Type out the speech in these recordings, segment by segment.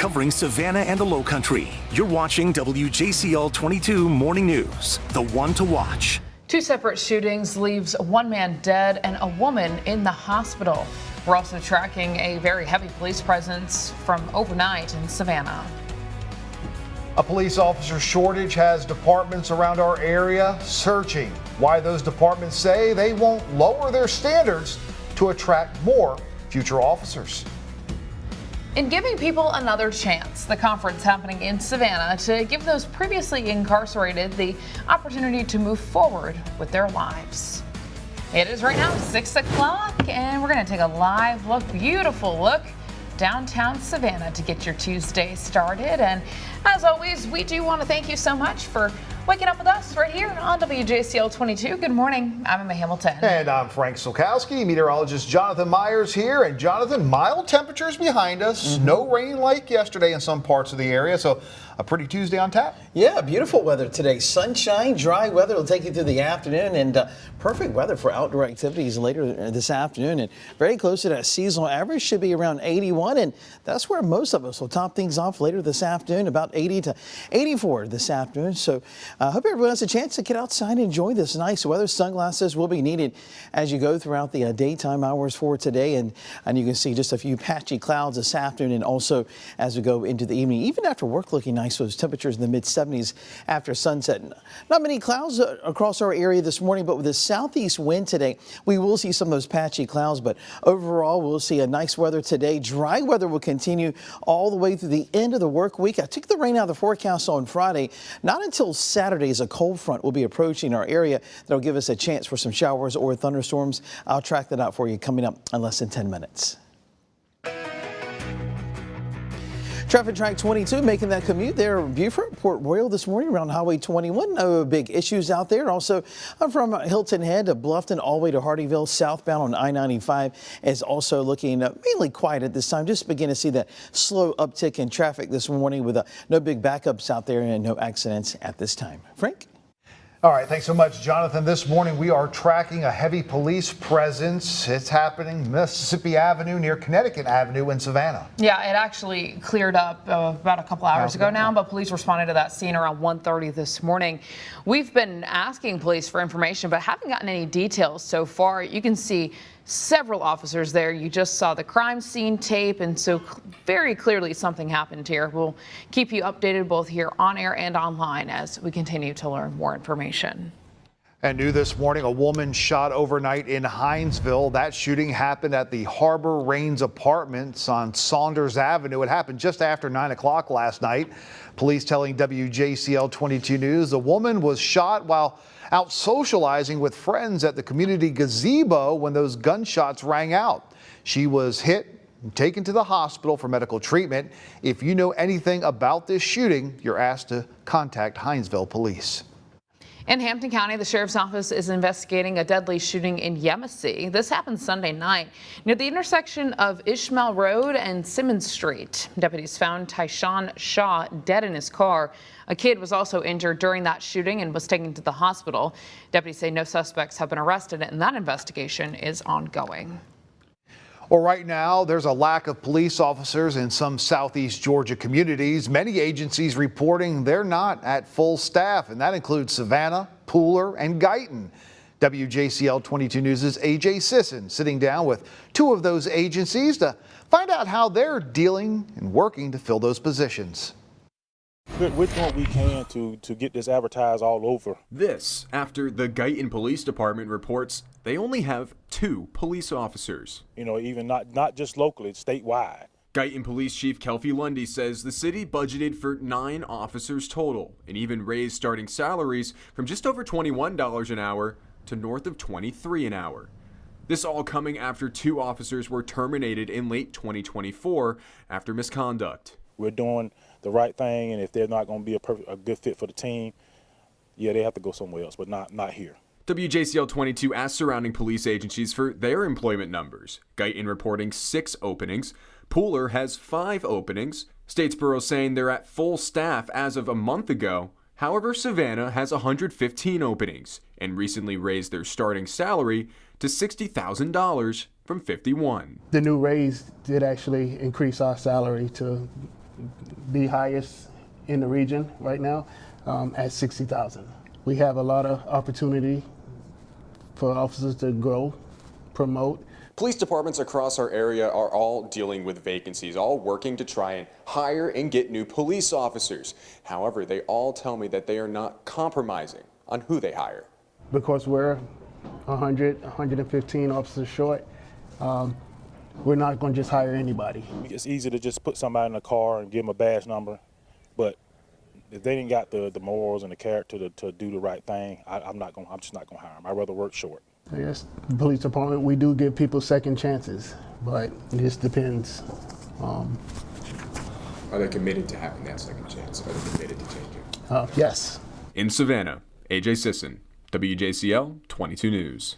covering Savannah and the Lowcountry. You're watching WJCL 22 Morning News, the one to watch. Two separate shootings leaves one man dead and a woman in the hospital. We're also tracking a very heavy police presence from overnight in Savannah. A police officer shortage has departments around our area searching. Why those departments say they won't lower their standards to attract more future officers. In giving people another chance, the conference happening in Savannah to give those previously incarcerated the opportunity to move forward with their lives. It is right now 6 o'clock and we're going to take a live look, beautiful look, downtown Savannah to get your Tuesday started. And as always, we do want to thank you so much for waking up with us right here on WJCL 22. Good morning. I'm Emma Hamilton. And I'm Frank Solkowski. Meteorologist Jonathan Myers here. And Jonathan, mild temperatures behind us. No rain like yesterday in some parts of the area. So a pretty Tuesday on tap. Yeah, beautiful weather today. Sunshine, dry weather. It'll take you through the afternoon, and perfect weather for outdoor activities later this afternoon. And very close to that seasonal average, should be around 81. And that's where most of us will top things off later this afternoon, about 80 to 84 this afternoon. So I hope everyone has a chance to get outside and enjoy this nice weather. Sunglasses will be needed as you go throughout the daytime hours for today. And you can see just a few patchy clouds this afternoon, and also as we go into the evening, even after work, looking nice. So those temperatures in the mid-70s after sunset. Not many clouds across our area this morning, but with the southeast wind today, we will see some of those patchy clouds. But overall, we'll see a nice weather today. Dry weather will continue all the way through the end of the work week. I took the rain out of the forecast on Friday. Not until Saturday, as a cold front will be approaching our area. That'll give us a chance for some showers or thunderstorms. I'll track that out for you coming up in less than 10 minutes. Traffic track 22 making that commute there in Beaufort, Port Royal this morning around Highway 21. No big issues out there. Also from Hilton Head to Bluffton all the way to Hardyville southbound on I-95 is also looking mainly quiet at this time. Just begin to see that slow uptick in traffic this morning with no big backups out there and no accidents at this time. Frank? All right, thanks so much, Jonathan. This morning we are tracking a heavy police presence. It's happening Mississippi Avenue near Connecticut Avenue in Savannah. Yeah, it actually cleared up about a couple hours ago now, but police responded to that scene around 1:30 this morning. We've been asking police for information, but haven't gotten any details so far. You can see several officers there. You just saw the crime scene tape, and so very clearly something happened here. We'll keep you updated both here on air and online as we continue to learn more information. And new this morning, a woman shot overnight in Hinesville. That shooting happened at the Harbor Reigns Apartments on Saunders Avenue. It happened just after 9 o'clock last night. Police telling WJCL 22 News the woman was shot while out socializing with friends at the community gazebo when those gunshots rang out. She was hit and taken to the hospital for medical treatment. If you know anything about this shooting, you're asked to contact Hinesville police. In Hampton County, the sheriff's office is investigating a deadly shooting in Yemassee. This happened Sunday night near the intersection of Ishmael Road and Simmons Street. Deputies found Tyshawn Shaw dead in his car. A kid was also injured during that shooting and was taken to the hospital. Deputies say no suspects have been arrested and that investigation is ongoing. Well, right now, there's a lack of police officers in some southeast Georgia communities. Many agencies reporting they're not at full staff, and that includes Savannah, Pooler, and Guyton. WJCL 22 News' A.J. Sisson sitting down with two of those agencies to find out how they're dealing and working to fill those positions. We're doing what we can to get this advertised all over. This after the Guyton Police Department reports they only have 2 police officers. You know, even not just locally, statewide. Guyton Police Chief Kelfie Lundy says the city budgeted for 9 officers total and even raised starting salaries from just over $21 an hour to north of $23 an hour. This all coming after 2 officers were terminated in late 2024 after misconduct. We're doing the right thing, and if they're not going to be a good fit for the team, yeah, they have to go somewhere else, but not here. WJCL 22 asked surrounding police agencies for their employment numbers. Guyton reporting 6 openings. Pooler has 5 openings. Statesboro saying they're at full staff as of a month ago. However, Savannah has 115 openings and recently raised their starting salary to $60,000 from $51,000. The new raise did actually increase our salary to the highest in the region right now at 60,000. We have a lot of opportunity for officers to grow, promote. Police departments across our area are all dealing with vacancies, all working to try and hire and get new police officers. However, they all tell me that they are not compromising on who they hire. Because we're 100, 115 officers short, we're not going to just hire anybody. It's easy to just put somebody in a car and give them a badge number, but if they didn't got the morals and the character to do the right thing, I'm just not gonna hire them. I'd rather work short. Yes, the police department, we do give people second chances, but it just depends. Are they committed to having that second chance? Are they committed to changing? Yes. In Savannah, AJ Sisson, WJCL 22 News.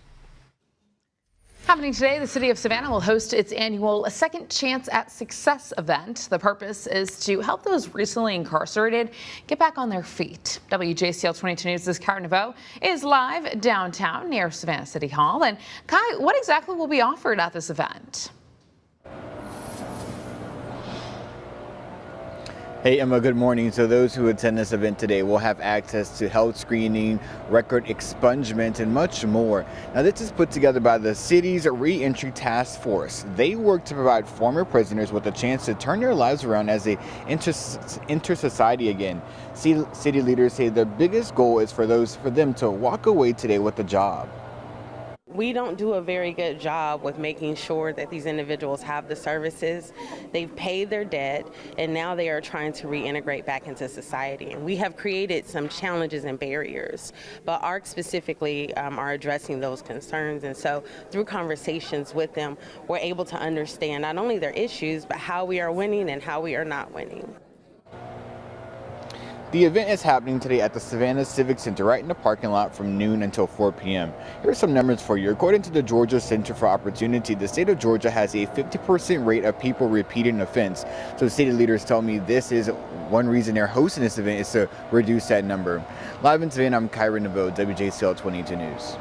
Happening today, the city of Savannah will host its annual Second Chance at Success event. The purpose is to help those recently incarcerated get back on their feet. WJCL 22 News' Kai Naveau is live downtown near Savannah City Hall. And Kai, what exactly will be offered at this event? Hey Emma, good morning. So those who attend this event today will have access to health screening, record expungement, and much more. Now this is put together by the city's Reentry Task Force. They work to provide former prisoners with a chance to turn their lives around as they enter society again. City leaders say their biggest goal is for them to walk away today with a job. We don't do a very good job with making sure that these individuals have the services. They've paid their debt, and now they are trying to reintegrate back into society. And we have created some challenges and barriers, but ARC specifically are addressing those concerns. And so through conversations with them, we're able to understand not only their issues, but how we are winning and how we are not winning. The event is happening today at the Savannah Civic Center, right in the parking lot from noon until 4 p.m. Here are some numbers for you. According to the Georgia Center for Opportunity, the state of Georgia has a 50% rate of people repeating an offense. So city leaders tell me this is one reason they're hosting this event is to reduce that number. Live in Savannah, I'm Kai Naveau, WJCL 22 News.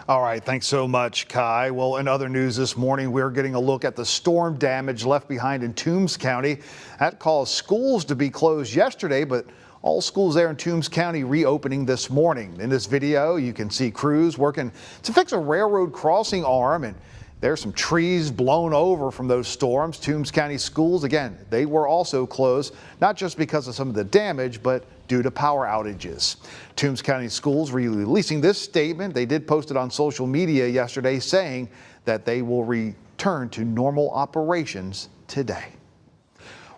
All right, thanks so much, Kai. Well, in other news this morning, we're getting a look at the storm damage left behind in Toombs County. That caused schools to be closed yesterday, but all schools there in Toombs County reopening this morning. In this video, you can see crews working to fix a railroad crossing arm, and there's some trees blown over from those storms. Toombs County schools, again, they were also closed, not just because of some of the damage, but due to power outages. Toombs County schools releasing this statement. They did post it on social media yesterday saying that they will return to normal operations today.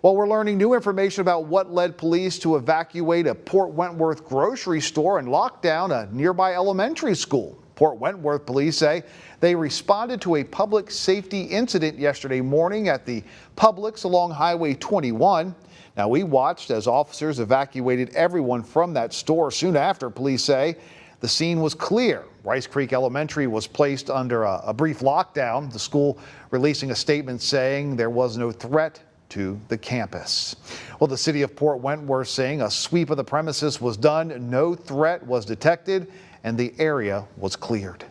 Well, we're learning new information about what led police to evacuate a Port Wentworth grocery store and lock down a nearby elementary school. Port Wentworth police say they responded to a public safety incident yesterday morning at the Publix along Highway 21. Now, we watched as officers evacuated everyone from that store. Soon after, police say the scene was clear. Rice Creek Elementary was placed under a brief lockdown. The school releasing a statement saying there was no threat to the campus. Well, the city of Port Wentworth saying a sweep of the premises was done, no threat was detected, and the area was cleared.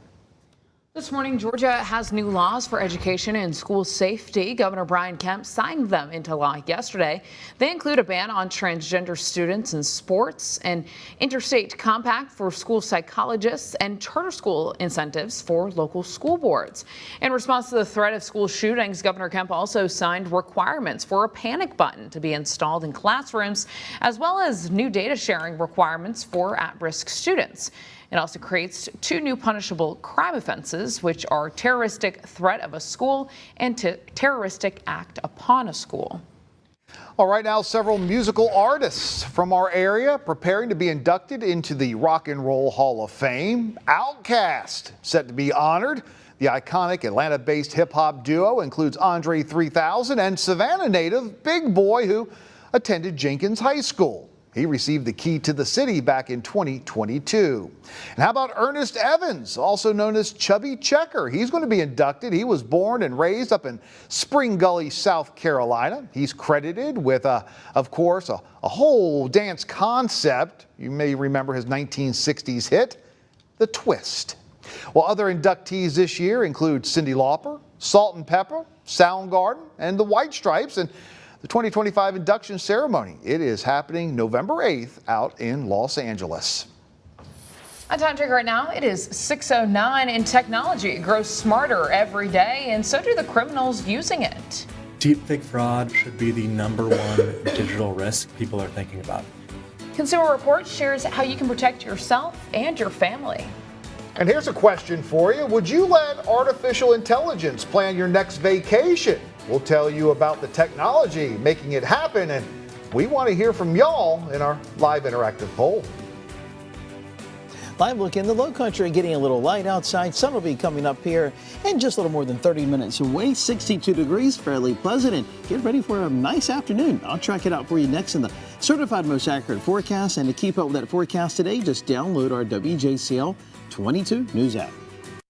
This morning, Georgia has new laws for education and school safety. Governor Brian Kemp signed them into law yesterday. They include a ban on transgender students in sports, an interstate compact for school psychologists, and charter school incentives for local school boards. In response to the threat of school shootings, Governor Kemp also signed requirements for a panic button to be installed in classrooms, as well as new data sharing requirements for at-risk students. It also creates two new punishable crime offenses, which are terroristic threat of a school and terroristic act upon a school. All right, now several musical artists from our area preparing to be inducted into the Rock and Roll Hall of Fame. Outkast set to be honored. The iconic Atlanta-based hip-hop duo includes Andre 3000 and Savannah native Big Boy, who attended Jenkins High School. He received the key to the city back in 2022. And how about Ernest Evans, also known as Chubby Checker? He's going to be inducted. He was born and raised up in Spring Gully, South Carolina. He's credited with, of course, a whole dance concept. You may remember his 1960s hit, The Twist. Well, other inductees this year include Cyndi Lauper, Salt and Pepper, Soundgarden, and the White Stripes. And the 2025 induction ceremony. It is happening November 8th out in Los Angeles. A time check right now, it is 6:09. In technology, it grows smarter every day, and so do the criminals using it. Deepfake fraud should be the #1 digital risk people are thinking about. Consumer Reports shares how you can protect yourself and your family. And here's a question for you. Would you let artificial intelligence plan your next vacation? We'll tell you about the technology making it happen, and we want to hear from y'all in our live interactive poll. Live look in the low country, getting a little light outside. Sun will be coming up here in just a little more than 30 minutes away. 62 degrees, fairly pleasant, and get ready for a nice afternoon. I'll track it out for you next in the certified most accurate forecast. And to keep up with that forecast today, just download our WJCL 22 News app.